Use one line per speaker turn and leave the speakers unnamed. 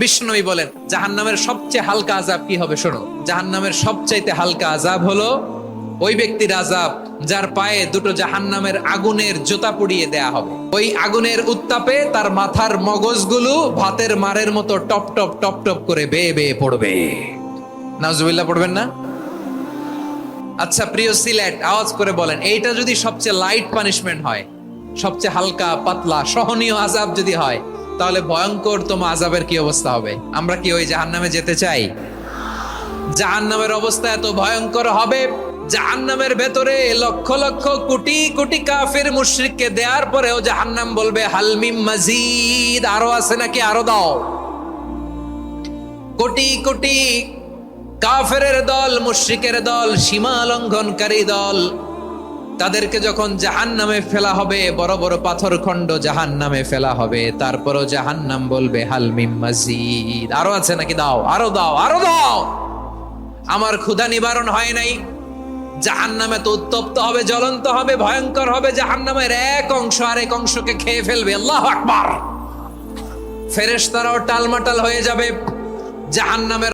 বিষ্ণুই বলেন জাহান্নামের সবচেয়ে হালকা আযাব কি হবে শোনো। জাহান্নামের সবচাইতে হালকা আযাব হলো ওই ব্যক্তির আযাব যার পায়ে দুটো জাহান্নামের আগুনের জুতা পুড়িয়ে দেয়া হবে। ওই আগুনের উত্তাপে তার মাথার মগজগুলো ভাতের মারের মতো টপ টপ টপ টপ করে বেয়ে বেয়ে পড়বে। নাউজুবিল্লাহ পড়বেন না? আচ্ছা প্রিয় সিলেট, আওয়াজ করে বলেন, এইটা যদি সবচেয়ে লাইট পানিশমেন্ট হয়, সবচেয়ে হালকা পাতলা সহনীয় আযাব যদি হয়, তাহলে ভয়ঙ্কর তোমার আযাবের কি অবস্থা হবে? আমরা কি ওই জাহান্নামে যেতে চাই? জাহান্নামের অবস্থা এত ভয়ঙ্কর হবে, জাহান্নামের ভেতরে লক্ষ লক্ষ কোটি কোটি কাফির মুশরিককে দেওয়ার পরেও জাহান্নাম বলবে হালমিম মাজিদ, আরো আছে নাকি, আরো দাও। কোটি কোটি কাফেরের দল, মুশরিকের দল, সীমা লঙ্ঘনকারী দল, তাদেরকে যখন জাহান্নামে ফেলা হবে, বড় বড় পাথর খণ্ড জাহান্নামে ফেলা হবে, তারপরও জাহান্নাম বলবে হাল মিম মাজিদ, আরো আছে নাকি, দাও, আরো দাও, আরো দাও। আমার ক্ষুধা নিবারণ হয় নাই। জাহান্নামে তো উত্তপ্ত হবে, জ্বলন্ত হবে, ভয়ঙ্কর হবে। জাহান্নামের এক অংশ আরেক অংশকে খেয়ে ফেলবে। আল্লাহু আকবার। ফেরেশতারাও টালমাটাল হয়ে যাবে। জাহান্নামের